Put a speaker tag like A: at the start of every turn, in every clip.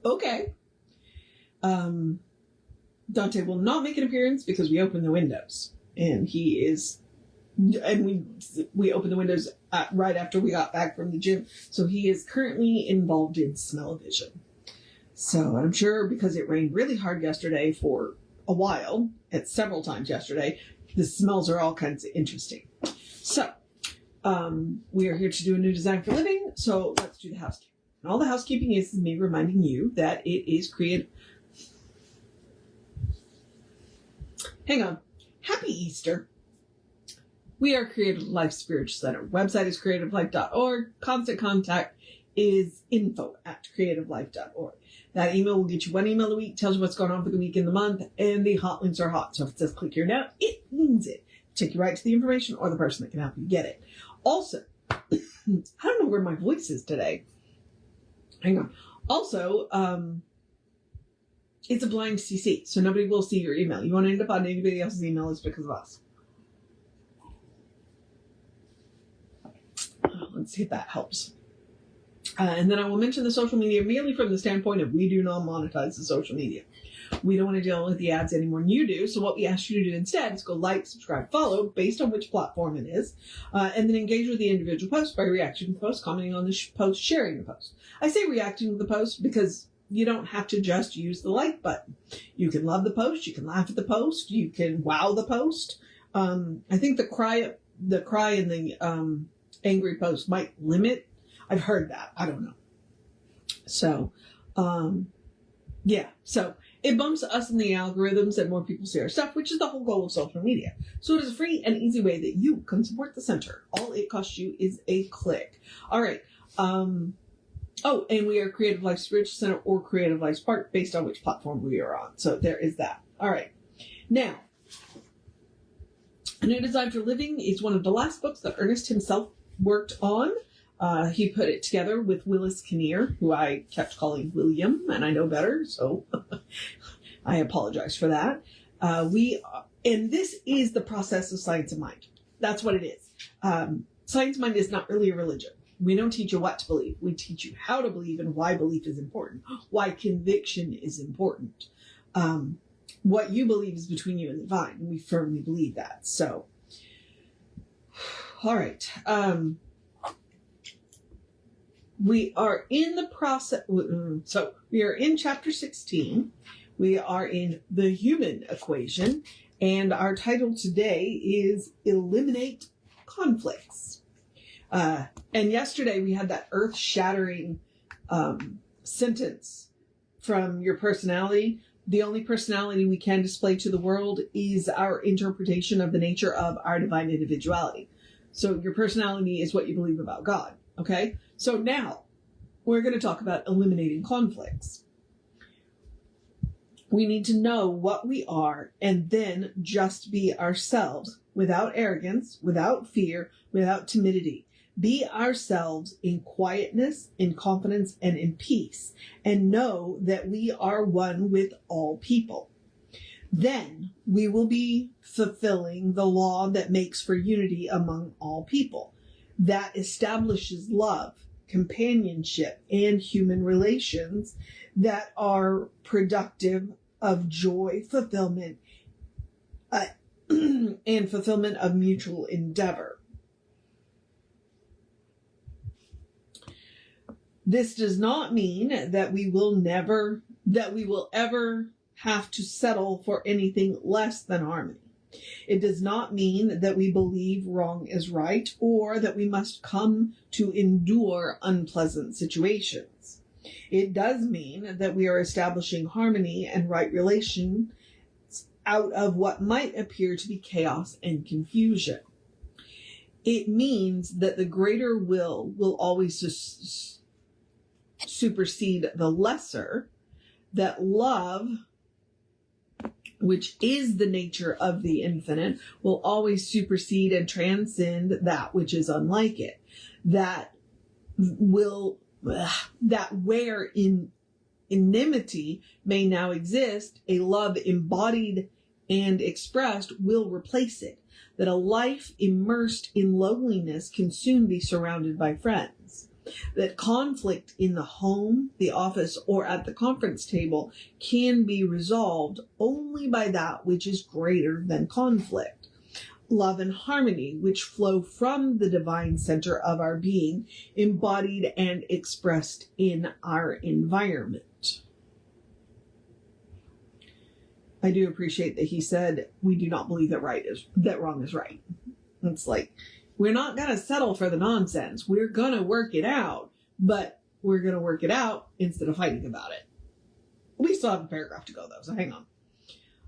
A: Okay. Dante will not make an appearance because we opened the windows, and we opened the windows right after we got back from the gym, so he is currently involved in smell-o-vision. So I'm sure because it rained really hard yesterday for a while, at several times yesterday, the smells are all kinds of interesting. So we are here to do a new design for living, so let's do the housekeeping. And all the housekeeping is me reminding you that it is creative. Hang on. Happy Easter. We are Creative Life Spiritual Center. Website is creativelife.org. Constant contact is info@creativelife.org. That email will get you one email a week, tells you what's going on for the week and the month, and the hot links are hot. So if it says click here now, it means it. Take you right to the information or the person that can help you get it. Also, I don't know where my voice is today. Hang on. Also, it's a blind CC, so nobody will see your email. You want to end up on anybody else's email, it's because of us. Let's see if that helps. And then I will mention the social media merely from the standpoint of we do not monetize the social media. We don't want to deal with the ads any more than you do. So what we ask you to do instead is go like, subscribe, follow based on which platform it is. And then engage with the individual post by reacting to the post, commenting on the post, sharing the post. I say reacting to the post because you don't have to just use the like button. You can love the post. You can laugh at the post. You can wow the post. I think the cry in the angry post might limit. I've heard that. I don't know. So, yeah. So it bumps us in the algorithms and more people see our stuff, which is the whole goal of social media. So it is a free and easy way that you can support the center. All it costs you is a click. All right. Oh, and we are Creative Life Spiritual Center or Creative Life Spark based on which platform we are on. So there is that. All right. Now, A New Design for Living is one of the last books that Ernest himself worked on. He put it together with Willis Kinnear, who I kept calling William, and I know better, so I apologize for that. And this is the process of science of mind. That's what it is. Science of mind is not really a religion. We don't teach you what to believe. We teach you how to believe and why belief is important, why conviction is important. What you believe is between you and the divine, and we firmly believe that. So, all right. We are in the process. So we are in chapter 16. We are in the human equation. And our title today is Eliminate Conflicts. And yesterday we had that earth-shattering sentence from your personality. The only personality we can display to the world is our interpretation of the nature of our divine individuality. So your personality is what you believe about God. Okay? So now we're going to talk about eliminating conflicts. We need to know what we are and then just be ourselves without arrogance, without fear, without timidity. Be ourselves in quietness, in confidence, and in peace, and know that we are one with all people. Then we will be fulfilling the law that makes for unity among all people, that establishes love, companionship, and human relations that are productive of joy, fulfillment, and fulfillment of mutual endeavor. This does not mean that we will ever have to settle for anything less than harmony. It does not mean that we believe wrong is right or that we must come to endure unpleasant situations. It does mean that we are establishing harmony and right relations out of what might appear to be chaos and confusion. It means that the greater will always supersede the lesser, that love, which is the nature of the infinite, will always supersede and transcend that which is unlike it. That where enmity may now exist, a love embodied and expressed will replace it. That a life immersed in loneliness can soon be surrounded by friends. that conflict in the home, the office, or at the conference table can be resolved only by that which is greater than conflict. Love and harmony, which flow from the divine center of our being, embodied and expressed in our environment. I do appreciate that he said, we do not believe that wrong is right. It's like, we're not going to settle for the nonsense. We're going to work it out, but we're going to work it out instead of fighting about it. We still have a paragraph to go, though, so hang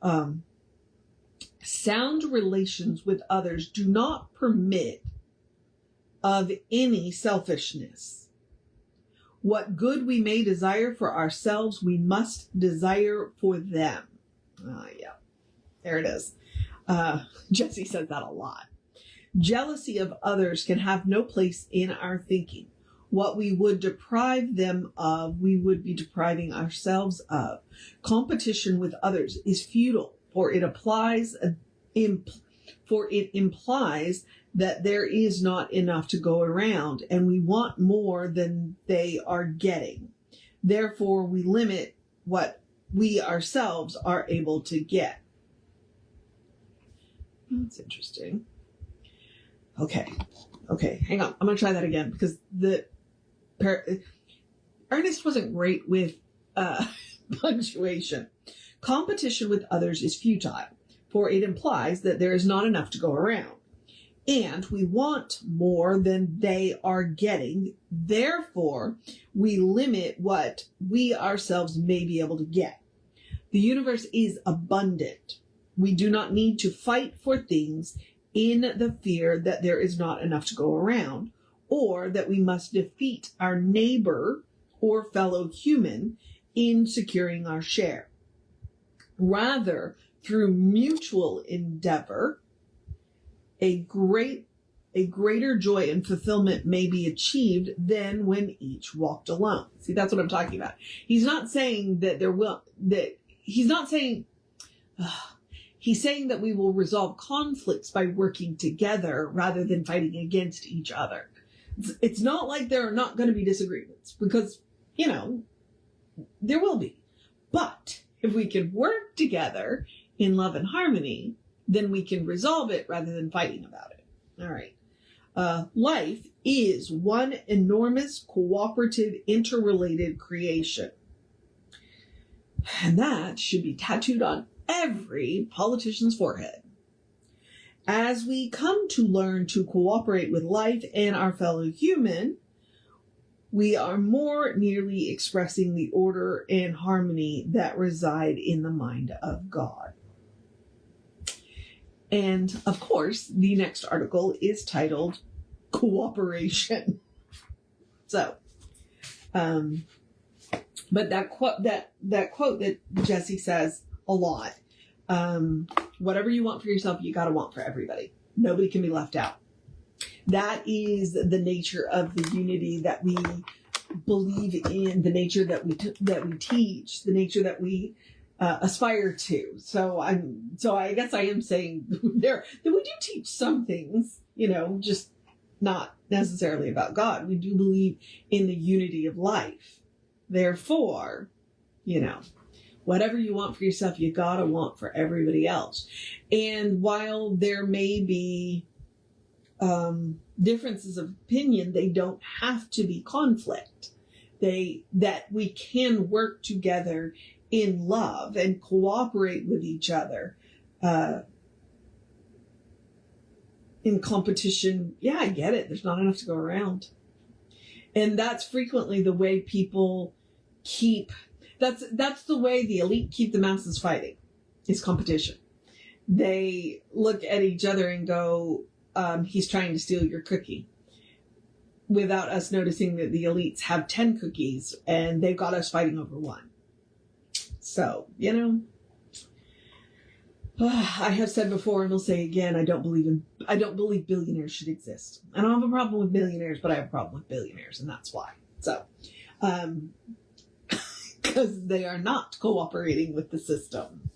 A: on. Sound relations with others do not permit of any selfishness. What good we may desire for ourselves, we must desire for them. Yeah, there it is. Jesse says that a lot. Jealousy of others can have no place in our thinking. What we would deprive them of, we would be depriving ourselves of. Competition with others is futile, for it implies that there is not enough to go around, and we want more than they are getting. Therefore, we limit what we ourselves are able to get. That's interesting. Okay, hang on. I'm going to try that again because Ernest wasn't great with punctuation. Competition with others is futile, for it implies that there is not enough to go around. And we want more than they are getting. Therefore, we limit what we ourselves may be able to get. The universe is abundant. We do not need to fight for things in the fear that there is not enough to go around, or that we must defeat our neighbor or fellow human in securing our share. Rather, through mutual endeavor, a greater joy and fulfillment may be achieved than when each walked alone. See, that's what I'm talking about. He's not saying that he's saying that we will resolve conflicts by working together rather than fighting against each other. It's not like there are not going to be disagreements, because, there will be. But if we can work together in love and harmony, then we can resolve it rather than fighting about it. All right. Life is one enormous, cooperative, interrelated creation. And that should be tattooed on every politician's forehead. As we come to learn to cooperate with life and our fellow human, we are more nearly expressing the order and harmony that reside in the mind of God. And of course, the next article is titled Cooperation. So, but that quote that Jesse says a lot, whatever you want for yourself, you got to want for everybody. Nobody can be left out. That is the nature of the unity that we believe in, the nature that we teach, the nature that we aspire to. So I guess I am saying that we do teach some things, just not necessarily about God. We do believe in the unity of life. Therefore, whatever you want for yourself, you gotta want for everybody else. And while there may be differences of opinion, they don't have to be conflict. That we can work together in love and cooperate with each other. In competition, yeah, I get it. There's not enough to go around. And that's frequently the way people that's the way the elite keep the masses fighting, is competition. They look at each other and go, he's trying to steal your cookie, without us noticing that the elites have 10 cookies and they've got us fighting over one. So, I have said before and will say again, I don't believe billionaires should exist. I don't have a problem with millionaires, but I have a problem with billionaires, and that's why. So, because they are not cooperating with the system,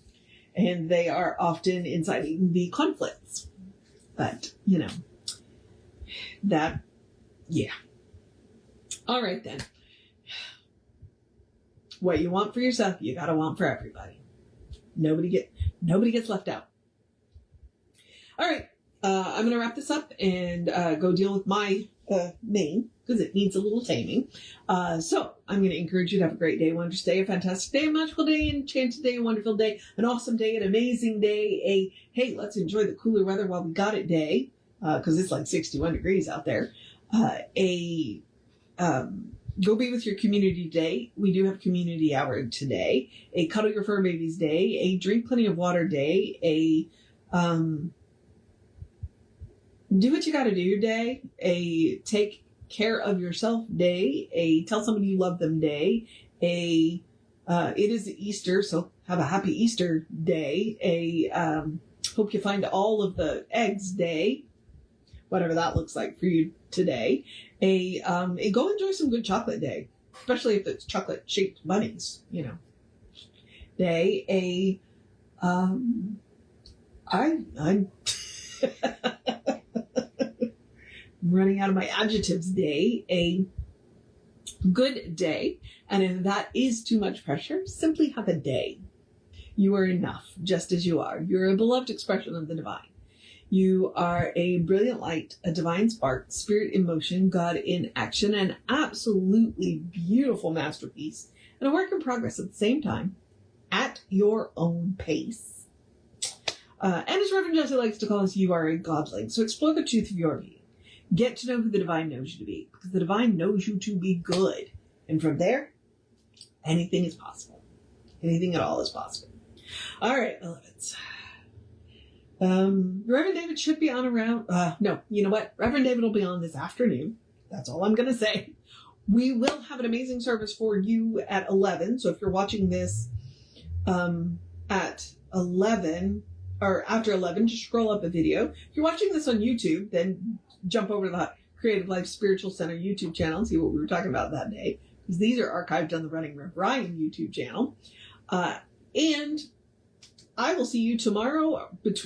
A: and they are often inciting the conflicts. But, yeah. All right, then. What you want for yourself, you got to want for everybody. Nobody gets left out. All right. I'm going to wrap this up and go deal with my mane because it needs a little taming. So I'm going to encourage you to have a great day, wondrous day, a fantastic day, a magical day, an enchanted day, a wonderful day, an awesome day, an amazing day, hey, let's enjoy the cooler weather while we got it day, because it's like 61 degrees out there. Go be with your community day. We do have community hour today. A cuddle your fur babies day. A drink plenty of water day. A do what you got to do day. A take care of yourself day. A tell somebody you love them day. A it is Easter, so have a happy Easter day. A hope you find all of the eggs day. Whatever that looks like for you today. A go enjoy some good chocolate day, especially if it's chocolate shaped bunnies, day. I'm running out of my adjectives day. A good day, and if that is too much pressure, simply have a day. You are enough just as you are. You're a beloved expression of the divine. You are a brilliant light, a divine spark, spirit in motion, God in action, an absolutely beautiful masterpiece, and a work in progress at the same time, at your own pace. And as Reverend Jesse likes to call us, you are a godling. So explore the truth of your being. Get to know who the divine knows you to be, because the divine knows you to be good. And from there, anything is possible. Anything at all is possible. All right, beloveds. Reverend David should be on around, no, you know what? Reverend David will be on this afternoon. That's all I'm going to say. We will have an amazing service for you at 11. So if you're watching this, at 11 or after 11, just scroll up a video. If you're watching this on YouTube, then jump over to the Creative Life Spiritual Center YouTube channel and see what we were talking about that day. Because these are archived on the Running Rev Ryan YouTube channel. And I will see you tomorrow